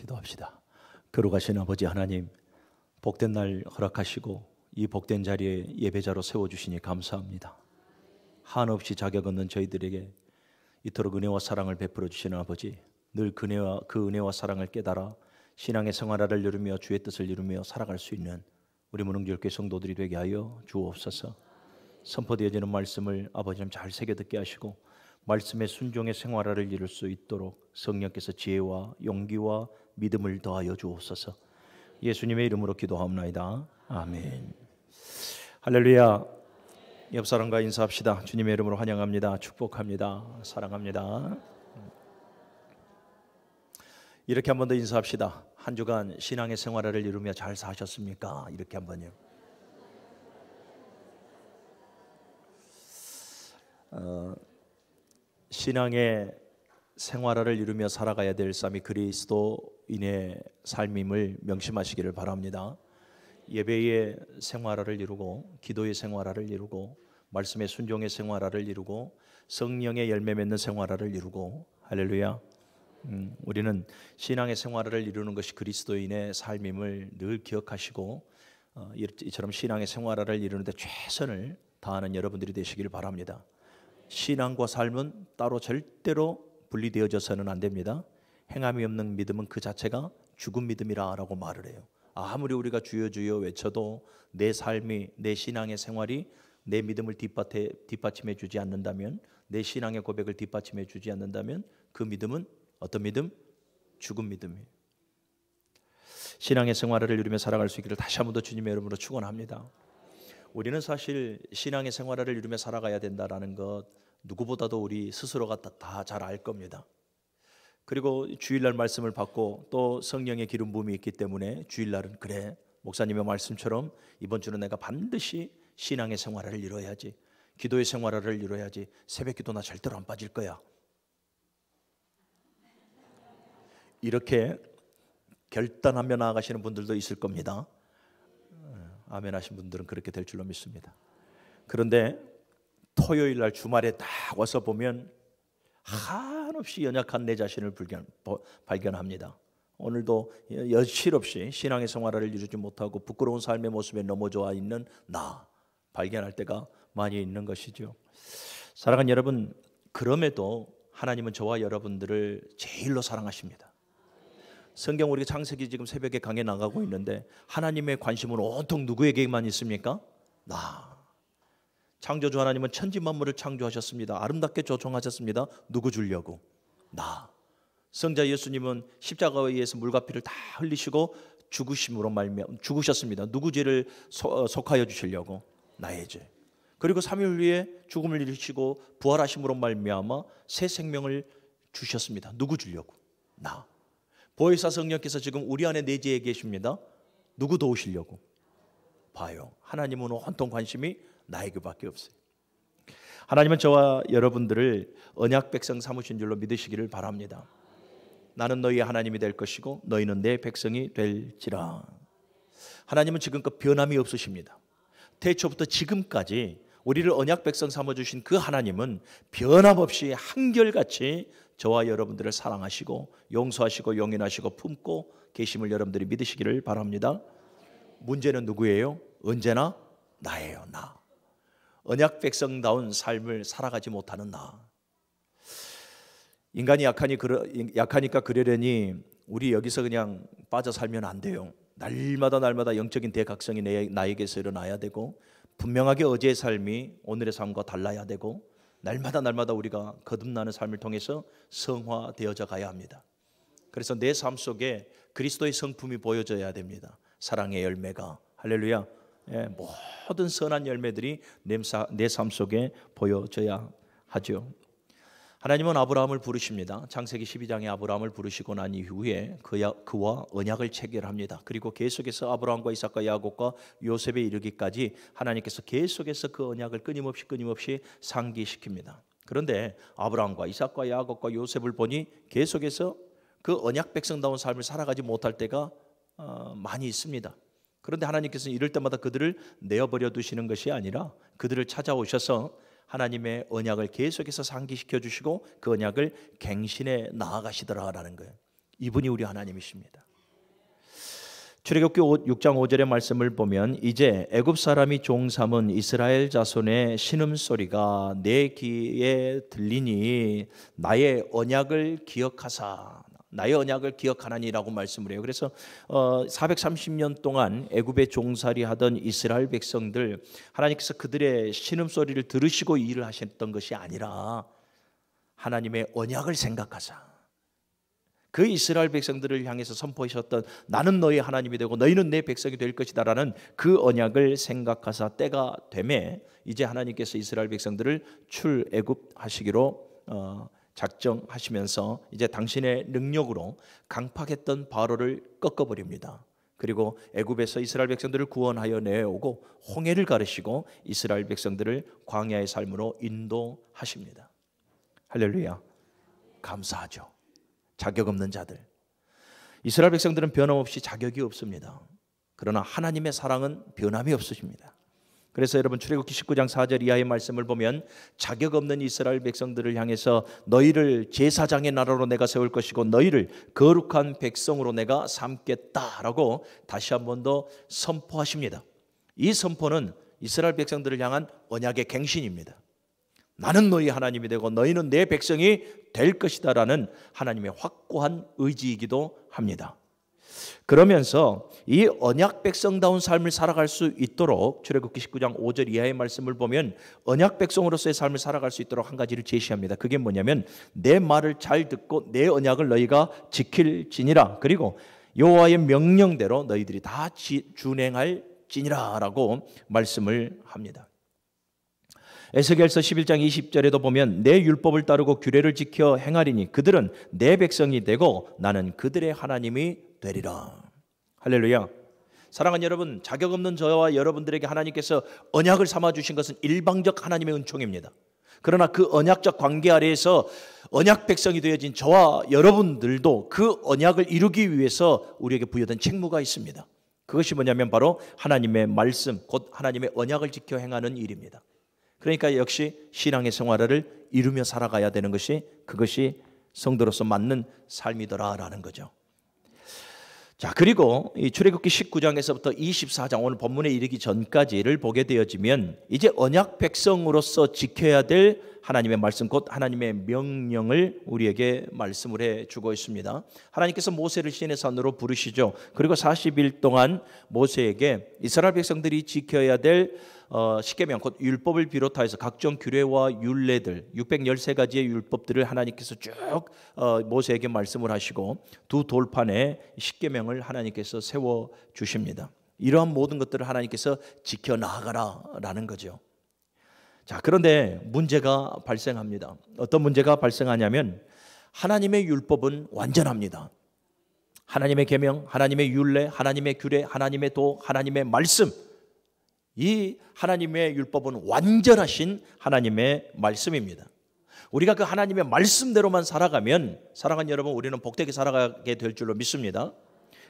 기도합시다. 거룩하신 아버지 하나님, 복된 날 허락하시고 이 복된 자리에 예배자로 세워주시니 감사합니다. 한없이 자격 없는 저희들에게 이토록 은혜와 사랑을 베풀어 주시는 아버지, 늘 그 은혜와 사랑을 깨달아 신앙의 생활화를 이루며 주의 뜻을 이루며 살아갈 수 있는 우리 문흥교회 성도들이 되게 하여 주옵소서. 선포되어지는 말씀을 아버지님 잘 새겨 듣게 하시고 말씀의 순종의 생활화를 이룰 수 있도록 성령께서 지혜와 용기와 믿음을 더하여 주옵소서. 예수님의 이름으로 기도하옵나이다. 아멘. 할렐루야. 옆 사람과 인사합시다. 주님의 이름으로 환영합니다. 축복합니다. 사랑합니다. 이렇게 한 번 더 인사합시다. 한 주간 신앙의 생활화를 이루며 잘 사셨습니까? 이렇게 한번요. 신앙의 생활화를 이루며 살아가야 될 삶이 그리스도인의 삶임을 명심하시기를 바랍니다. 예배의 생활화를 이루고 기도의 생활화를 이루고 말씀의 순종의 생활화를 이루고 성령의 열매 맺는 생활화를 이루고 할렐루야. 우리는 신앙의 생활화를 이루는 것이 그리스도인의 삶임을 늘 기억하시고 이처럼 신앙의 생활화를 이루는데 최선을 다하는 여러분들이 되시길 바랍니다. 신앙과 삶은 따로 절대로 분리되어져서는 안 됩니다. 행함이 없는 믿음은 그 자체가 죽은 믿음이라고 말을 해요. 아무리 우리가 주여 주여 외쳐도 내 삶이, 내 신앙의 생활이 내 믿음을 뒷받침해 주지 않는다면, 내 신앙의 고백을 뒷받침해 주지 않는다면 그 믿음은 어떤 믿음? 죽은 믿음이에요. 신앙의 생활을 이루며 살아갈 수 있기를 다시 한 번 더 주님의 이름으로 축원합니다. 우리는 사실 신앙의 생활을 이루며 살아가야 된다는 것 누구보다도 우리 스스로가 다 잘 알 겁니다. 그리고 주일날 말씀을 받고 또 성령의 기름 부음이 있기 때문에 주일날은 그래, 목사님의 말씀처럼 이번 주는 내가 반드시 신앙의 생활을 이루어야지, 기도의 생활을 이루어야지, 새벽 기도 나 절대로 안 빠질 거야, 이렇게 결단하며 나아가시는 분들도 있을 겁니다. 아멘 하신 분들은 그렇게 될 줄로 믿습니다. 그런데 토요일 날 주말에 딱 와서 보면 한없이 연약한 내 자신을 발견합니다. 오늘도 여실없이 신앙의 생활을 이루지 못하고 부끄러운 삶의 모습에 넘어져 있는 나 발견할 때가 많이 있는 것이죠. 사랑하는 여러분, 그럼에도 하나님은 저와 여러분들을 제일로 사랑하십니다. 성경 우리가 창세기 지금 새벽에 강해 나가고 있는데 하나님의 관심은 온통 누구에게만 있습니까? 나. 창조주 하나님은 천지 만물을 창조하셨습니다. 아름답게 조성하셨습니다. 누구 주려고? 나. 성자 예수님은 십자가에 의해서 물과 피를 다 흘리시고 죽으셨습니다. 누구 죄를 속하여 주시려고? 나의 죄. 그리고 3일 후에 죽음을 이루시고 부활하심으로 말미암아 새 생명을 주셨습니다. 누구 주려고? 나. 보혜사 성령께서 지금 우리 안에 내재해 계십니다. 누구 도우시려고? 봐요. 하나님은 온통 관심이 나에게밖에 없어요. 하나님은 저와 여러분들을 언약 백성 삼으신 줄로 믿으시기를 바랍니다. 나는 너희의 하나님이 될 것이고 너희는 내 백성이 될지라. 하나님은 지금껏 변함이 없으십니다. 태초부터 지금까지 우리를 언약 백성 삼아주신 그 하나님은 변함없이 한결같이 저와 여러분들을 사랑하시고 용서하시고 용인하시고 품고 계심을 여러분들이 믿으시기를 바랍니다. 문제는 누구예요? 언제나 나예요. 나. 언약 백성다운 삶을 살아가지 못하는 나. 인간이 약하니까 그러려니 우리 여기서 그냥 빠져 살면 안 돼요. 날마다 영적인 대각성이 나에게서 일어나야 되고, 분명하게 어제의 삶이 오늘의 삶과 달라야 되고, 날마다 우리가 거듭나는 삶을 통해서 성화되어져 가야 합니다. 그래서 내 삶 속에 그리스도의 성품이 보여져야 됩니다. 사랑의 열매가, 할렐루야, 모든 선한 열매들이 내 삶 속에 보여져야 하죠. 하나님은 아브라함을 부르십니다. 창세기 12장에 아브라함을 부르시고 난 이후에 그와 언약을 체결합니다. 그리고 계속해서 아브라함과 이삭과 야곱과 요셉에 이르기까지 하나님께서 계속해서 그 언약을 끊임없이 상기시킵니다. 그런데 아브라함과 이삭과 야곱과 요셉을 보니 계속해서 그 언약 백성다운 삶을 살아가지 못할 때가 많이 있습니다. 그런데 하나님께서는 이럴 때마다 그들을 내어버려 두시는 것이 아니라 그들을 찾아오셔서 하나님의 언약을 계속해서 상기시켜 주시고 그 언약을 갱신해 나아가시더라라는 거예요. 이분이 우리 하나님이십니다. 출애굽기 6장 5절의 말씀을 보면 이제 애굽 사람이 종 삼은 이스라엘 자손의 신음소리가 내 귀에 들리니 나의 언약을 기억하사, 나의 언약을 기억하나니라고 말씀을 해요. 그래서 430년 동안 애굽에 종살이 하던 이스라엘 백성들, 하나님께서 그들의 신음소리를 들으시고 일을 하셨던 것이 아니라 하나님의 언약을 생각하사 그 이스라엘 백성들을 향해서 선포하셨던 나는 너희 하나님이 되고 너희는 내 백성이 될 것이다 라는 그 언약을 생각하사 때가 되매 이제 하나님께서 이스라엘 백성들을 출애굽하시기로 작정하시면서 이제 당신의 능력으로 강팍했던 바로를 꺾어버립니다. 그리고 애굽에서 이스라엘 백성들을 구원하여 내오고 홍해를 가르시고 이스라엘 백성들을 광야의 삶으로 인도하십니다. 할렐루야. 감사하죠. 자격 없는 자들, 이스라엘 백성들은 변함없이 자격이 없습니다. 그러나 하나님의 사랑은 변함이 없으십니다. 그래서 여러분 출애굽기 19장 4절 이하의 말씀을 보면 자격 없는 이스라엘 백성들을 향해서 너희를 제사장의 나라로 내가 세울 것이고 너희를 거룩한 백성으로 내가 삼겠다라고 다시 한 번 더 선포하십니다. 이 선포는 이스라엘 백성들을 향한 언약의 갱신입니다. 나는 너희 하나님이 되고 너희는 내 백성이 될 것이다 라는 하나님의 확고한 의지이기도 합니다. 그러면서 이 언약 백성다운 삶을 살아갈 수 있도록 출애굽기 19장 5절 이하의 말씀을 보면 언약 백성으로서의 삶을 살아갈 수 있도록 한 가지를 제시합니다. 그게 뭐냐면 내 말을 잘 듣고 내 언약을 너희가 지킬지니라, 그리고 여호와의 명령대로 너희들이 다 준행할지니라 라고 말씀을 합니다. 에스겔서 11장 20절에도 보면 내 율법을 따르고 규례를 지켜 행하리니 그들은 내 백성이 되고 나는 그들의 하나님이 되리라. 할렐루야. 사랑하는 여러분, 자격 없는 저와 여러분들에게 하나님께서 언약을 삼아주신 것은 일방적 하나님의 은총입니다. 그러나 그 언약적 관계 아래에서 언약 백성이 되어진 저와 여러분들도 그 언약을 이루기 위해서 우리에게 부여된 책무가 있습니다. 그것이 뭐냐면 바로 하나님의 말씀, 곧 하나님의 언약을 지켜 행하는 일입니다. 그러니까 역시 신앙의 생활을 이루며 살아가야 되는 것이, 그것이 성도로서 맞는 삶이더라라는 거죠. 자, 그리고 이 출애굽기 19장에서부터 24장 오늘 본문에 이르기 전까지를 보게 되어지면 이제 언약 백성으로서 지켜야 될 하나님의 말씀, 곧 하나님의 명령을 우리에게 말씀을 해주고 있습니다. 하나님께서 모세를 시내 산으로 부르시죠. 그리고 40일 동안 모세에게 이스라엘 백성들이 지켜야 될 십계명, 곧 율법을 비롯하여서 각종 규례와 율례들 613가지의 율법들을 하나님께서 쭉 모세에게 말씀을 하시고 두 돌판에 십계명을 하나님께서 세워주십니다. 이러한 모든 것들을 하나님께서 지켜나가라라는 거죠. 자, 그런데 문제가 발생합니다. 어떤 문제가 발생하냐면 하나님의 율법은 완전합니다. 하나님의 계명, 하나님의 율례, 하나님의 규례, 하나님의 도, 하나님의 말씀, 이 하나님의 율법은 완전하신 하나님의 말씀입니다. 우리가 그 하나님의 말씀대로만 살아가면, 사랑하는 여러분, 우리는 복되게 살아가게 될 줄로 믿습니다.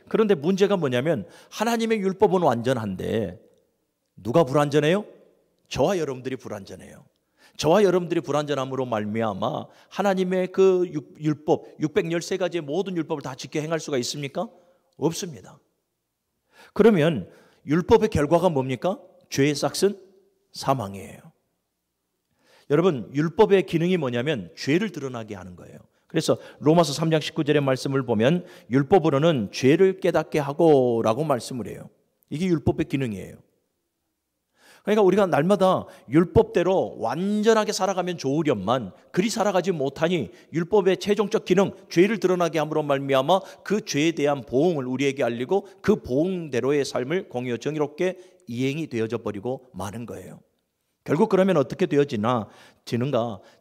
그런데 문제가 뭐냐면 하나님의 율법은 완전한데 누가 불완전해요? 저와 여러분들이 불완전해요. 저와 여러분들이 불완전함으로 말미암아 하나님의 그 율법 613가지의 모든 율법을 다 지켜 행할 수가 있습니까? 없습니다. 그러면 율법의 결과가 뭡니까? 죄의 싹은 사망이에요. 여러분, 율법의 기능이 뭐냐면 죄를 드러나게 하는 거예요. 그래서 로마서 3장 19절의 말씀을 보면 율법으로는 죄를 깨닫게 하고 라고 말씀을 해요. 이게 율법의 기능이에요. 그러니까 우리가 날마다 율법대로 완전하게 살아가면 좋으련만 그리 살아가지 못하니 율법의 최종적 기능, 죄를 드러나게 함으로 말미암아 그 죄에 대한 보응을 우리에게 알리고 그 보응대로의 삶을 공의와 정의롭게 이행이 되어져 버리고 마는 거예요. 결국 그러면 어떻게 되어지는가?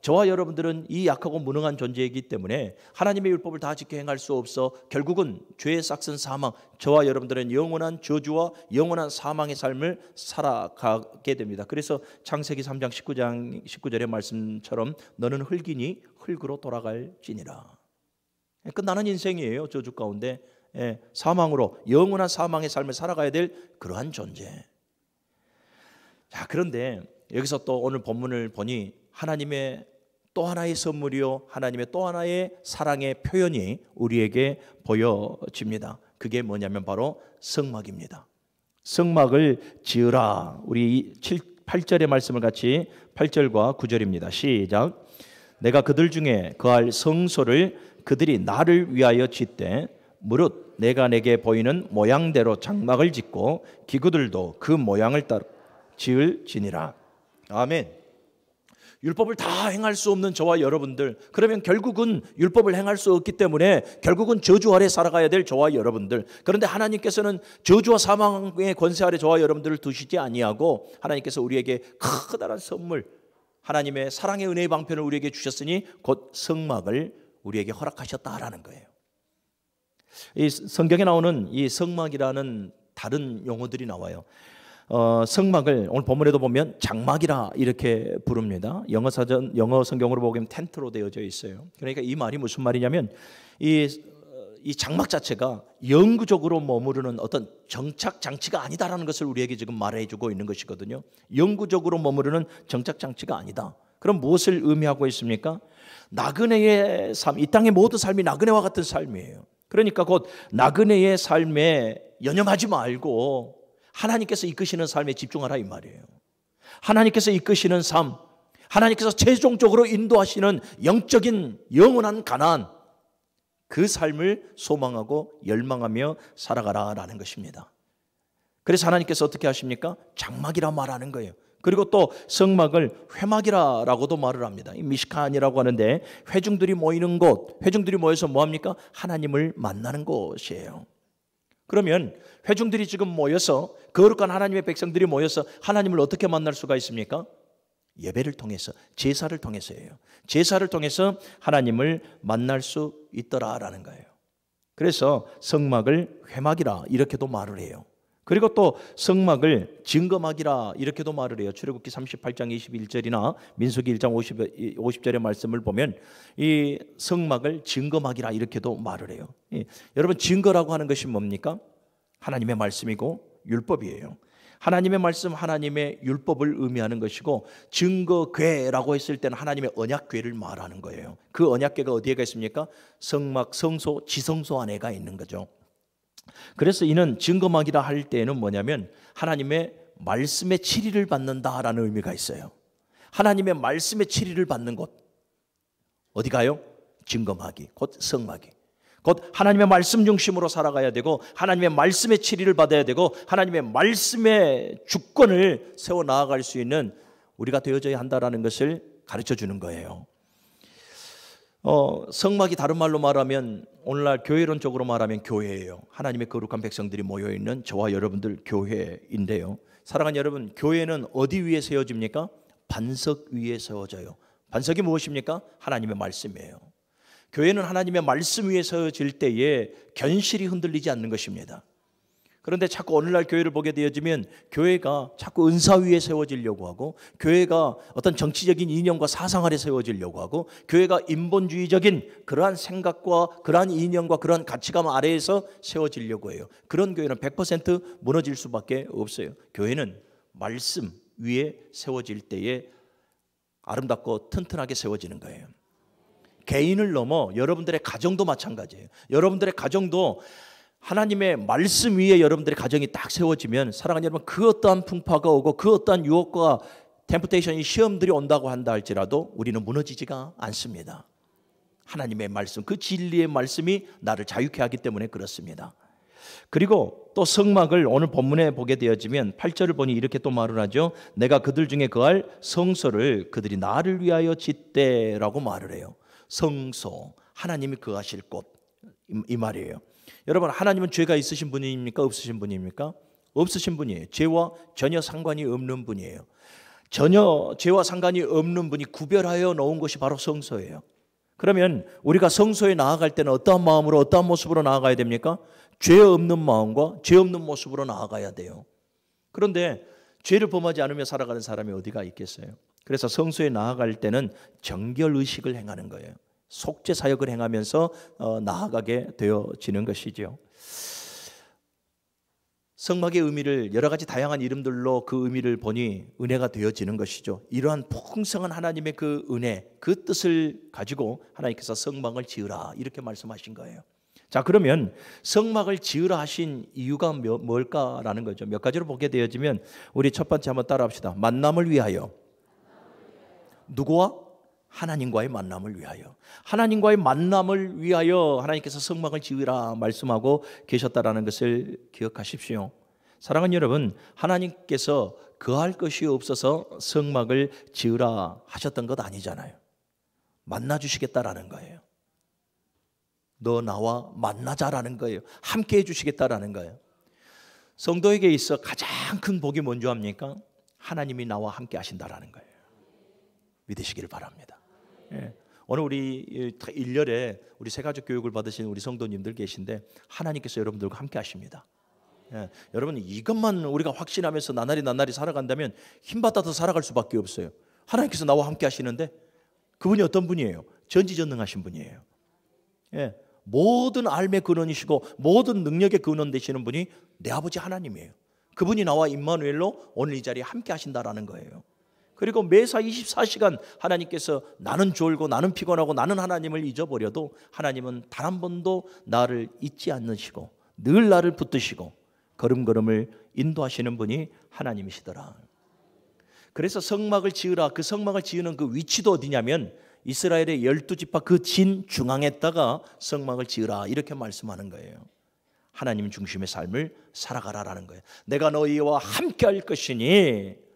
저와 여러분들은 이 약하고 무능한 존재이기 때문에 하나님의 율법을 다 지켜 행할 수 없어 결국은 죄의 싹은 사망, 저와 여러분들은 영원한 저주와 영원한 사망의 삶을 살아가게 됩니다. 그래서 창세기 3장 19절의 말씀처럼 너는 흙이니 흙으로 돌아갈지니라. 끝나는 인생이에요. 저주 가운데 사망으로 영원한 사망의 삶을 살아가야 될 그러한 존재. 자, 그런데 여기서 또 오늘 본문을 보니 하나님의 또 하나의 선물이요 하나님의 또 하나의 사랑의 표현이 우리에게 보여집니다. 그게 뭐냐면 바로 성막입니다. 성막을 지으라. 우리 8절의 말씀을 같이 8절과 9절입니다. 시작. 내가 그들 중에 거할 성소를 그들이 나를 위하여 짓되 무릇 내가 내게 보이는 모양대로 장막을 짓고 기구들도 그 모양을 따라 지을지니라. 아멘. 율법을 다 행할 수 없는 저와 여러분들, 그러면 결국은 율법을 행할 수 없기 때문에 결국은 저주 아래 살아가야 될 저와 여러분들, 그런데 하나님께서는 저주와 사망의 권세 아래 저와 여러분들을 두시지 아니하고 하나님께서 우리에게 커다란 선물, 하나님의 사랑의 은혜의 방편을 우리에게 주셨으니 곧 성막을 우리에게 허락하셨다라는 거예요. 이 성경에 나오는 이 성막이라는 다른 용어들이 나와요. 성막을 오늘 본문에도 보면 장막이라 이렇게 부릅니다. 영어 성경으로 보면 텐트로 되어져 있어요. 그러니까 이 말이 무슨 말이냐면 이 장막 자체가 영구적으로 머무르는 어떤 정착 장치가 아니다라는 것을 우리에게 지금 말해주고 있는 것이거든요. 영구적으로 머무르는 정착 장치가 아니다. 그럼 무엇을 의미하고 있습니까? 나그네의 삶, 이 땅의 모든 삶이 나그네와 같은 삶이에요. 그러니까 곧 나그네의 삶에 연연하지 말고 하나님께서 이끄시는 삶에 집중하라 이 말이에요. 하나님께서 이끄시는 삶, 하나님께서 최종적으로 인도하시는 영적인 영원한 가나안, 그 삶을 소망하고 열망하며 살아가라라는 것입니다. 그래서 하나님께서 어떻게 하십니까? 장막이라 말하는 거예요. 그리고 또 성막을 회막이라고도 말을 합니다. 이 미시칸이라고 하는데 회중들이 모이는 곳, 회중들이 모여서 뭐합니까? 하나님을 만나는 곳이에요. 그러면 회중들이 지금 모여서, 거룩한 하나님의 백성들이 모여서 하나님을 어떻게 만날 수가 있습니까? 예배를 통해서, 제사를 통해서예요. 제사를 통해서 하나님을 만날 수 있더라라는 거예요. 그래서 성막을 회막이라 이렇게도 말을 해요. 그리고 또 성막을 증거막이라 이렇게도 말을 해요. 출애굽기 38장 21절이나 민수기 1장 50절의 말씀을 보면 이 성막을 증거막이라 이렇게도 말을 해요. 여러분, 증거라고 하는 것이 뭡니까? 하나님의 말씀이고 율법이에요. 하나님의 말씀, 하나님의 율법을 의미하는 것이고, 증거궤라고 했을 때는 하나님의 언약궤를 말하는 거예요. 그 언약궤가 어디에가 있습니까? 성막, 성소, 지성소 안에가 있는 거죠. 그래서 이는 증거막이라 할 때에는 뭐냐면 하나님의 말씀의 치리를 받는다라는 의미가 있어요. 하나님의 말씀의 치리를 받는 곳, 어디가요? 증거막이, 곧 성막이. 곧 하나님의 말씀 중심으로 살아가야 되고, 하나님의 말씀의 치리를 받아야 되고, 하나님의 말씀의 주권을 세워 나아갈 수 있는 우리가 되어져야 한다라는 것을 가르쳐 주는 거예요. 성막이 다른 말로 말하면, 오늘날 교회론적으로 말하면 교회예요. 하나님의 거룩한 백성들이 모여있는 저와 여러분들 교회인데요. 사랑하는 여러분, 교회는 어디 위에 세워집니까? 반석 위에 세워져요. 반석이 무엇입니까? 하나님의 말씀이에요. 교회는 하나님의 말씀 위에 세워질 때에 견실이 흔들리지 않는 것입니다. 그런데 자꾸 오늘날 교회를 보게 되어지면 교회가 자꾸 은사 위에 세워지려고 하고, 교회가 어떤 정치적인 이념과 사상 아래 세워지려고 하고, 교회가 인본주의적인 그러한 생각과 그러한 이념과 그러한 가치감 아래에서 세워지려고 해요. 그런 교회는 100% 무너질 수밖에 없어요. 교회는 말씀 위에 세워질 때에 아름답고 튼튼하게 세워지는 거예요. 개인을 넘어 여러분들의 가정도 마찬가지예요. 여러분들의 가정도 하나님의 말씀 위에 여러분들의 가정이 딱 세워지면, 사랑하는 여러분, 그 어떠한 풍파가 오고 그 어떠한 유혹과 템프테이션이, 시험들이 온다고 한다 할지라도 우리는 무너지지가 않습니다. 하나님의 말씀, 그 진리의 말씀이 나를 자유케 하기 때문에 그렇습니다. 그리고 또 성막을 오늘 본문에 보게 되어지면 8절을 보니 이렇게 또 말을 하죠. 내가 그들 중에 거할 성소를 그들이 나를 위하여 짓되라고 말을 해요. 성소, 하나님이 거하실 곳, 이 말이에요. 여러분, 하나님은 죄가 있으신 분입니까? 없으신 분입니까? 없으신 분이에요. 죄와 전혀 상관이 없는 분이에요. 전혀 죄와 상관이 없는 분이 구별하여 놓은 것이 바로 성소예요. 그러면 우리가 성소에 나아갈 때는 어떠한 마음으로, 어떠한 모습으로 나아가야 됩니까? 죄 없는 마음과 죄 없는 모습으로 나아가야 돼요. 그런데 죄를 범하지 않으며 살아가는 사람이 어디가 있겠어요? 그래서 성소에 나아갈 때는 정결의식을 행하는 거예요. 속죄 사역을 행하면서 나아가게 되어지는 것이죠. 성막의 의미를 여러 가지 다양한 이름들로 그 의미를 보니 은혜가 되어지는 것이죠. 이러한 풍성한 하나님의 그 은혜, 그 뜻을 가지고 하나님께서 성막을 지으라 이렇게 말씀하신 거예요. 자, 그러면 성막을 지으라 하신 이유가 뭘까라는 거죠. 몇 가지로 보게 되어지면 우리 첫 번째 한번 따라합시다. 만남을 위하여. 누구와? 하나님과의 만남을 위하여. 하나님과의 만남을 위하여 하나님께서 성막을 지으라 말씀하고 계셨다라는 것을 기억하십시오. 사랑하는 여러분, 하나님께서 거할 것이 없어서 성막을 지으라 하셨던 것 아니잖아요. 만나 주시겠다라는 거예요. 너 나와 만나자라는 거예요. 함께 해주시겠다라는 거예요. 성도에게 있어 가장 큰 복이 뭔지 압니까? 하나님이 나와 함께 하신다라는 거예요. 믿으시기를 바랍니다. 예. 오늘 우리 1년에 우리 새가족 교육을 받으신 우리 성도님들 계신데 하나님께서 여러분들과 함께 하십니다. 예. 여러분 이것만 우리가 확신하면서 나날이 살아간다면 힘받아서 살아갈 수밖에 없어요. 하나님께서 나와 함께 하시는데 그분이 어떤 분이에요? 전지전능하신 분이에요. 예. 모든 알의 근원이시고 모든 능력의 근원 되시는 분이 내 아버지 하나님이에요. 그분이 나와 임마누엘로 오늘 이 자리에 함께 하신다라는 거예요. 그리고 매사 24시간 하나님께서 나는 졸고 나는 피곤하고 나는 하나님을 잊어버려도 하나님은 단 한 번도 나를 잊지 않으시고 늘 나를 붙드시고 걸음걸음을 인도하시는 분이 하나님이시더라. 그래서 성막을 지으라, 그 성막을 지으는 그 위치도 어디냐면 이스라엘의 12지파 그 진 중앙에다가 성막을 지으라 이렇게 말씀하는 거예요. 하나님 중심의 삶을 살아가라라는 거예요. 내가 너희와 함께 할 것이니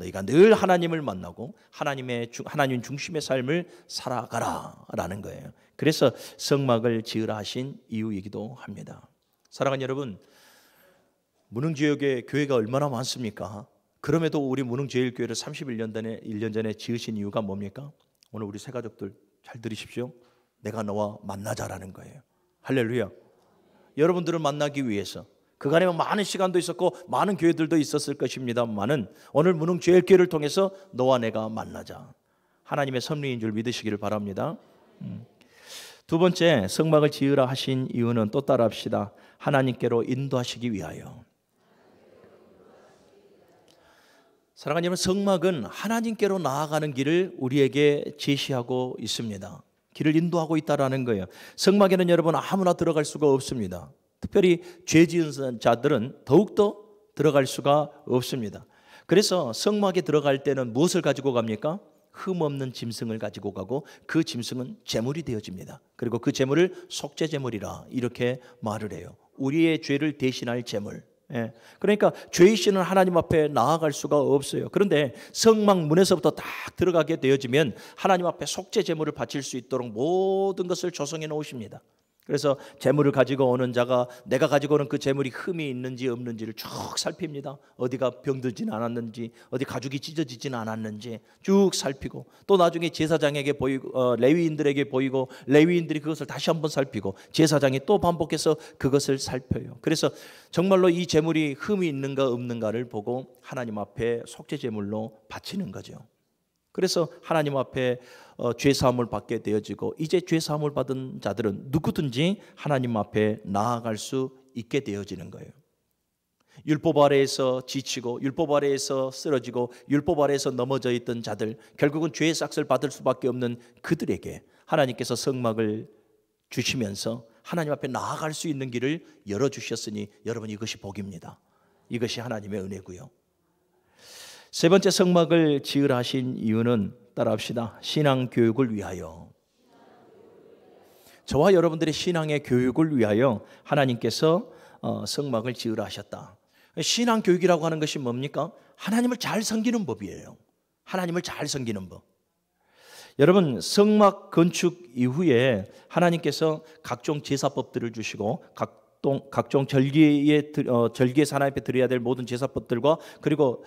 너희가 늘 하나님을 만나고 하나님 중심의 삶을 살아가라라는 거예요. 그래서 성막을 지으라 하신 이유이기도 합니다. 사랑하는 여러분, 무능지역에 교회가 얼마나 많습니까? 그럼에도 우리 무능제일교회를 1년 전에 지으신 이유가 뭡니까? 오늘 우리 새가족들 잘 들으십시오. 내가 너와 만나자라는 거예요. 할렐루야. 여러분들을 만나기 위해서 그간에 많은 시간도 있었고 많은 교회들도 있었을 것입니다만은 오늘 무능제일교회를 통해서 너와 내가 만나자. 하나님의 섭리인 줄 믿으시기를 바랍니다. 두 번째, 성막을 지으라 하신 이유는 또 따라합시다. 하나님께로 인도하시기 위하여. 사랑하는 여러분, 성막은 하나님께로 나아가는 길을 우리에게 제시하고 있습니다. 길을 인도하고 있다라는 거예요. 성막에는 여러분 아무나 들어갈 수가 없습니다. 특별히 죄 지은 자들은 더욱더 들어갈 수가 없습니다. 그래서 성막에 들어갈 때는 무엇을 가지고 갑니까? 흠없는 짐승을 가지고 가고 그 짐승은 제물이 되어집니다. 그리고 그 제물을 속죄 제물이라 이렇게 말을 해요. 우리의 죄를 대신할 제물. 예. 그러니까 죄이시는 하나님 앞에 나아갈 수가 없어요. 그런데 성막 문에서부터 딱 들어가게 되어지면 하나님 앞에 속죄 제물을 바칠 수 있도록 모든 것을 조성해 놓으십니다. 그래서 제물을 가지고 오는 자가 내가 가지고 오는 그 제물이 흠이 있는지 없는지를 쭉 살핍니다. 어디가 병들지는 않았는지, 어디 가죽이 찢어지지는 않았는지 쭉 살피고, 또 나중에 제사장에게 보이고 레위인들에게 보이고 레위인들이 그것을 다시 한번 살피고 제사장이 또 반복해서 그것을 살펴요. 그래서 정말로 이 제물이 흠이 있는가 없는가를 보고 하나님 앞에 속죄 제물로 바치는 거죠. 그래서 하나님 앞에 죄사함을 받게 되어지고 이제 죄사함을 받은 자들은 누구든지 하나님 앞에 나아갈 수 있게 되어지는 거예요. 율법 아래에서 지치고 율법 아래에서 쓰러지고 율법 아래에서 넘어져 있던 자들, 결국은 죄의 싹을 받을 수밖에 없는 그들에게 하나님께서 성막을 주시면서 하나님 앞에 나아갈 수 있는 길을 열어주셨으니 여러분 이것이 복입니다. 이것이 하나님의 은혜고요. 세 번째, 성막을 지으라 하신 이유는 따라합시다. 신앙 교육을 위하여. 저와 여러분들의 신앙의 교육을 위하여 하나님께서 성막을 지으라 하셨다. 신앙 교육이라고 하는 것이 뭡니까? 하나님을 잘 섬기는 법이에요. 하나님을 잘 섬기는 법. 여러분, 성막 건축 이후에 하나님께서 각종 제사법들을 주시고 각종 절기에서 하나님 앞에 드려야 될 모든 제사법들과 그리고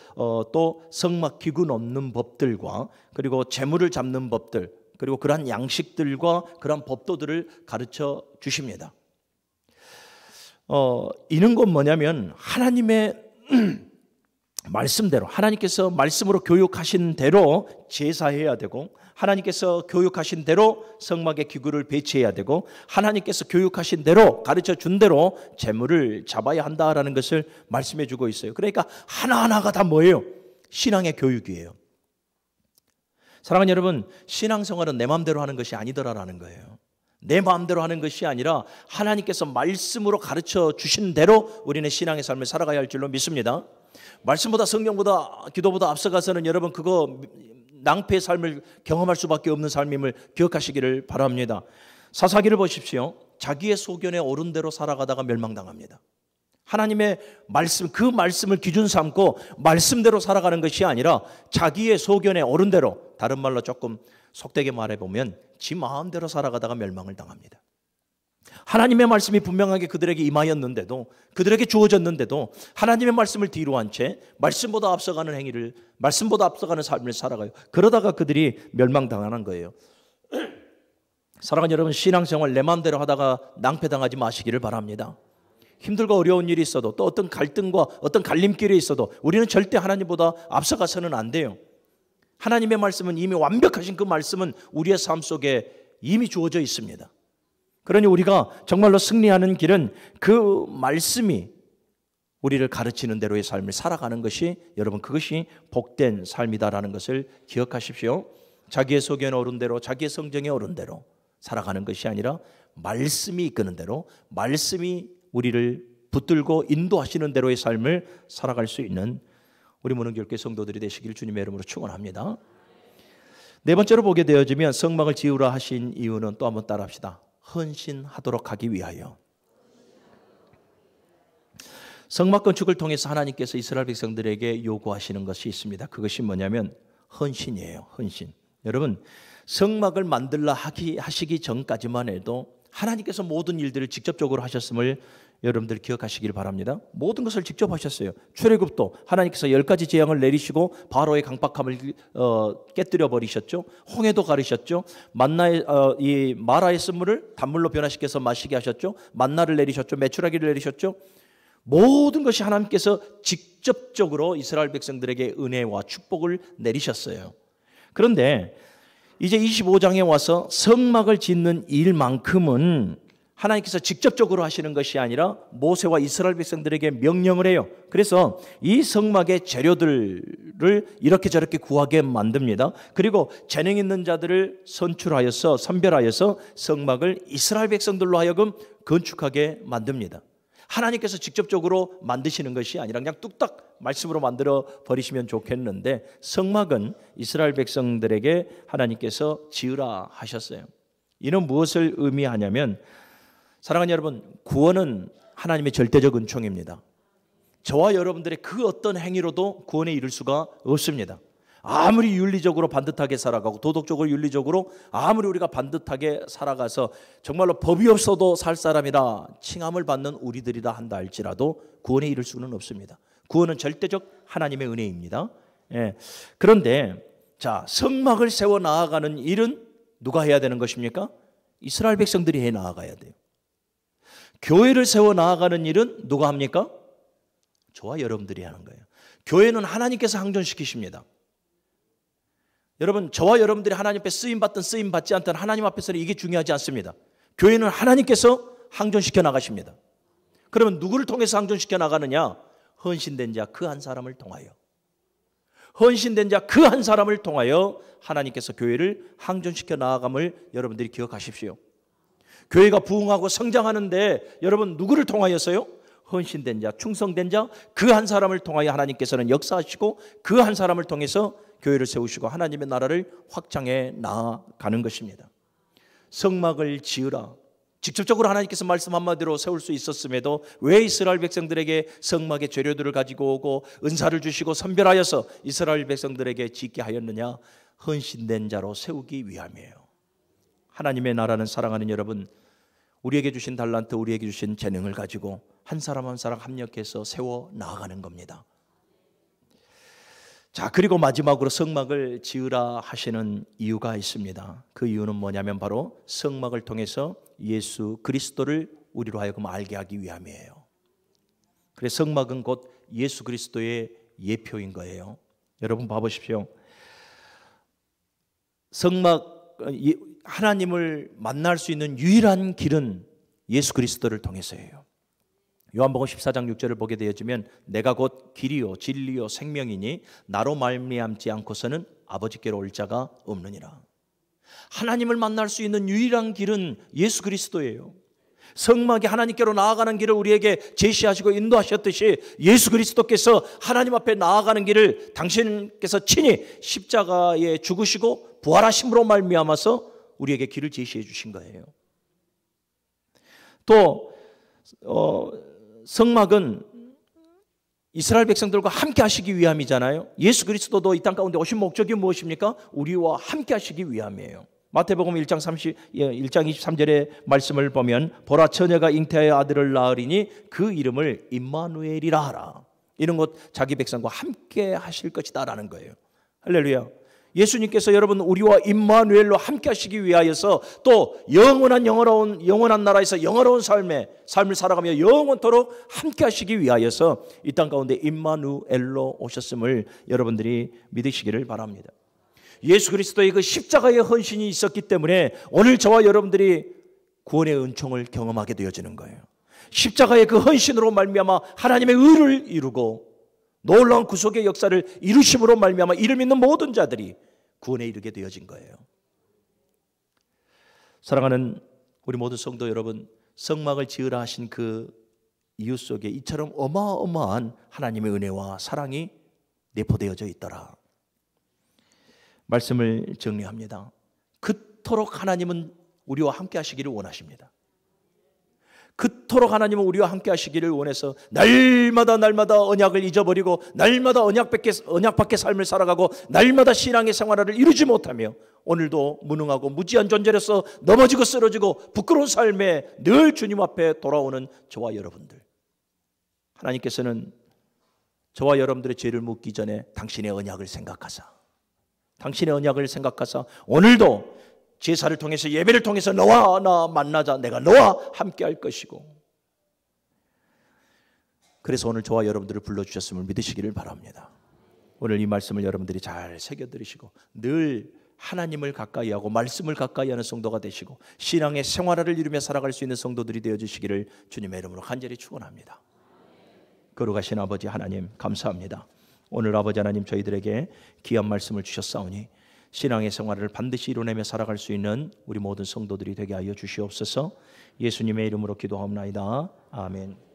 또 성막 기구 넘는 법들과 그리고 제물을 잡는 법들 그리고 그러한 양식들과 그러한 법도들을 가르쳐 주십니다. 이는 건 뭐냐면 하나님의 말씀대로 하나님께서 말씀으로 교육하신 대로 제사해야 되고, 하나님께서 교육하신 대로 성막의 기구를 배치해야 되고, 하나님께서 교육하신 대로 가르쳐 준 대로 제물을 잡아야 한다라는 것을 말씀해 주고 있어요. 그러니까 하나하나가 다 뭐예요? 신앙의 교육이에요. 사랑하는 여러분, 신앙생활은 내 마음대로 하는 것이 아니더라라는 거예요. 내 마음대로 하는 것이 아니라 하나님께서 말씀으로 가르쳐 주신 대로 우리는 신앙의 삶을 살아가야 할 줄로 믿습니다. 말씀보다 성경보다 기도보다 앞서가서는 여러분 그거 낭패의 삶을 경험할 수밖에 없는 삶임을 기억하시기를 바랍니다. 사사기를 보십시오. 자기의 소견에 옳은 대로 살아가다가 멸망당합니다. 하나님의 말씀, 그 말씀을 기준 삼고 말씀대로 살아가는 것이 아니라 자기의 소견에 옳은 대로, 다른 말로 조금 속되게 말해보면 지 마음대로 살아가다가 멸망을 당합니다. 하나님의 말씀이 분명하게 그들에게 임하였는데도, 그들에게 주어졌는데도 하나님의 말씀을 뒤로 한 채 말씀보다 앞서가는 행위를, 말씀보다 앞서가는 삶을 살아가요. 그러다가 그들이 멸망당하는 거예요. 사랑하는 여러분, 신앙생활 내 마음대로 하다가 낭패당하지 마시기를 바랍니다. 힘들고 어려운 일이 있어도, 또 어떤 갈등과 어떤 갈림길이 있어도 우리는 절대 하나님보다 앞서가서는 안 돼요. 하나님의 말씀은 이미 완벽하신 그 말씀은 우리의 삶 속에 이미 주어져 있습니다. 그러니 우리가 정말로 승리하는 길은 그 말씀이 우리를 가르치는 대로의 삶을 살아가는 것이, 여러분 그것이 복된 삶이다라는 것을 기억하십시오. 자기의 소견에 오른 대로, 자기의 성정에 오른 대로 살아가는 것이 아니라 말씀이 이끄는 대로, 말씀이 우리를 붙들고 인도하시는 대로의 삶을 살아갈 수 있는 우리 문흥교회 성도들이 되시길 주님의 이름으로 축원합니다. 네 번째로 보게 되어지면 성막을 지으라 하신 이유는 또 한번 따라합시다. 헌신하도록 하기 위하여. 성막 건축을 통해서 하나님께서 이스라엘 백성들에게 요구하시는 것이 있습니다. 그것이 뭐냐면 헌신이에요. 헌신. 여러분, 성막을 만들라 하시기 전까지만 해도 하나님께서 모든 일들을 직접적으로 하셨음을 여러분들 기억하시길 바랍니다. 모든 것을 직접 하셨어요. 출애굽도 하나님께서 10가지 재앙을 내리시고 바로의 강박함을 깨뜨려 버리셨죠. 홍해도 가르셨죠. 이 마라의 쓴물을 단물로 변화시켜서 마시게 하셨죠. 만나를 내리셨죠. 메추라기를 내리셨죠. 모든 것이 하나님께서 직접적으로 이스라엘 백성들에게 은혜와 축복을 내리셨어요. 그런데 이제 25장에 와서 성막을 짓는 일만큼은 하나님께서 직접적으로 하시는 것이 아니라 모세와 이스라엘 백성들에게 명령을 해요. 그래서 이 성막의 재료들을 이렇게 저렇게 구하게 만듭니다. 그리고 재능 있는 자들을 선출하여서, 선별하여서 성막을 이스라엘 백성들로 하여금 건축하게 만듭니다. 하나님께서 직접적으로 만드시는 것이 아니라 그냥 뚝딱 말씀으로 만들어 버리시면 좋겠는데, 성막은 이스라엘 백성들에게 하나님께서 지으라 하셨어요. 이는 무엇을 의미하냐면, 사랑하는 여러분, 구원은 하나님의 절대적 은총입니다. 저와 여러분들의 그 어떤 행위로도 구원에 이를 수가 없습니다. 아무리 윤리적으로 반듯하게 살아가고 도덕적으로 윤리적으로 아무리 우리가 반듯하게 살아가서 정말로 법이 없어도 살 사람이라 칭함을 받는 우리들이라 한다 할지라도 구원에 이를 수는 없습니다. 구원은 절대적 하나님의 은혜입니다. 예. 그런데 자, 성막을 세워 나아가는 일은 누가 해야 되는 것입니까? 이스라엘 백성들이 해 나아가야 돼요. 교회를 세워 나아가는 일은 누가 합니까? 저와 여러분들이 하는 거예요. 교회는 하나님께서 항존시키십니다. 여러분, 저와 여러분들이 하나님 앞에 쓰임받든 쓰임받지 않든 하나님 앞에서는 이게 중요하지 않습니다. 교회는 하나님께서 항존시켜 나가십니다. 그러면 누구를 통해서 항존시켜 나가느냐? 헌신된 자 그 한 사람을 통하여. 헌신된 자 그 한 사람을 통하여 하나님께서 교회를 항존시켜 나아감을 여러분들이 기억하십시오. 교회가 부흥하고 성장하는데 여러분 누구를 통하여서요? 헌신된 자, 충성된 자 그 한 사람을 통하여 하나님께서는 역사하시고 그 한 사람을 통해서 교회를 세우시고 하나님의 나라를 확장해 나아가는 것입니다. 성막을 지으라. 직접적으로 하나님께서 말씀 한마디로 세울 수 있었음에도 왜 이스라엘 백성들에게 성막의 재료들을 가지고 오고 은사를 주시고 선별하여서 이스라엘 백성들에게 짓게 하였느냐? 헌신된 자로 세우기 위함이에요. 하나님의 나라는, 사랑하는 여러분, 우리에게 주신 달란트, 우리에게 주신 재능을 가지고 한 사람 한 사람 합력해서 세워 나아가는 겁니다. 자, 그리고 마지막으로 성막을 지으라 하시는 이유가 있습니다. 그 이유는 뭐냐면 바로 성막을 통해서 예수 그리스도를 우리로 하여금 알게 하기 위함이에요. 그래서 성막은 곧 예수 그리스도의 예표인 거예요. 여러분 봐보십시오. 성막, 하나님을 만날 수 있는 유일한 길은 예수 그리스도를 통해서예요. 요한복음 14장 6절을 보게 되어지면 내가 곧 길이요 진리요 생명이니 나로 말미암지 않고서는 아버지께로 올 자가 없느니라. 하나님을 만날 수 있는 유일한 길은 예수 그리스도예요. 성막이 하나님께로 나아가는 길을 우리에게 제시하시고 인도하셨듯이 예수 그리스도께서 하나님 앞에 나아가는 길을 당신께서 친히 십자가에 죽으시고 부활하심으로 말미암아서 우리에게 길을 제시해 주신 거예요. 또 성막은 이스라엘 백성들과 함께 하시기 위함이잖아요. 예수 그리스도도 이 땅 가운데 오신 목적이 무엇입니까? 우리와 함께 하시기 위함이에요. 마태복음 1장 23절의 말씀을 보면 보라 처녀가 잉태하여 아들을 낳으리니 그 이름을 임마누엘이라 하라. 이런 것 자기 백성과 함께 하실 것이다 라는 거예요. 할렐루야. 예수님께서 여러분 우리와 임마누엘로 함께 하시기 위하여서 또 영원한 나라에서 영원한 삶을 살아가며 영원토록 함께 하시기 위하여서 이 땅 가운데 임마누엘로 오셨음을 여러분들이 믿으시기를 바랍니다. 예수 그리스도의 그 십자가의 헌신이 있었기 때문에 오늘 저와 여러분들이 구원의 은총을 경험하게 되어지는 거예요. 십자가의 그 헌신으로 말미암아 하나님의 의를 이루고 놀라운 구속의 역사를 이루심으로 말미암아 이를 믿는 모든 자들이 구원에 이르게 되어진 거예요. 사랑하는 우리 모든 성도 여러분, 성막을 지으라 하신 그 이유 속에 이처럼 어마어마한 하나님의 은혜와 사랑이 내포되어져 있더라. 말씀을 정리합니다. 그토록 하나님은 우리와 함께 하시기를 원하십니다. 그토록 하나님은 우리와 함께 하시기를 원해서 날마다 언약을 잊어버리고 날마다 언약 밖의 삶을 살아가고 날마다 신앙의 생활을 이루지 못하며 오늘도 무능하고 무지한 존재로서 넘어지고 쓰러지고 부끄러운 삶에 늘 주님 앞에 돌아오는 저와 여러분들, 하나님께서는 저와 여러분들의 죄를 묻기 전에 당신의 언약을 생각하사 오늘도 제사를 통해서 예배를 통해서 너와 나 만나자. 내가 너와 함께 할 것이고, 그래서 오늘 저와 여러분들을 불러주셨음을 믿으시기를 바랍니다. 오늘 이 말씀을 여러분들이 잘 새겨들으시고 늘 하나님을 가까이 하고 말씀을 가까이 하는 성도가 되시고 신앙의 생활을 이루며 살아갈 수 있는 성도들이 되어주시기를 주님의 이름으로 간절히 축원합니다. 거룩하신 아버지 하나님 감사합니다. 오늘 아버지 하나님 저희들에게 귀한 말씀을 주셨사오니 신앙의 생활을 반드시 이루내며 살아갈 수 있는 우리 모든 성도들이 되게 하여 주시옵소서. 예수님의 이름으로 기도하옵나이다. 아멘.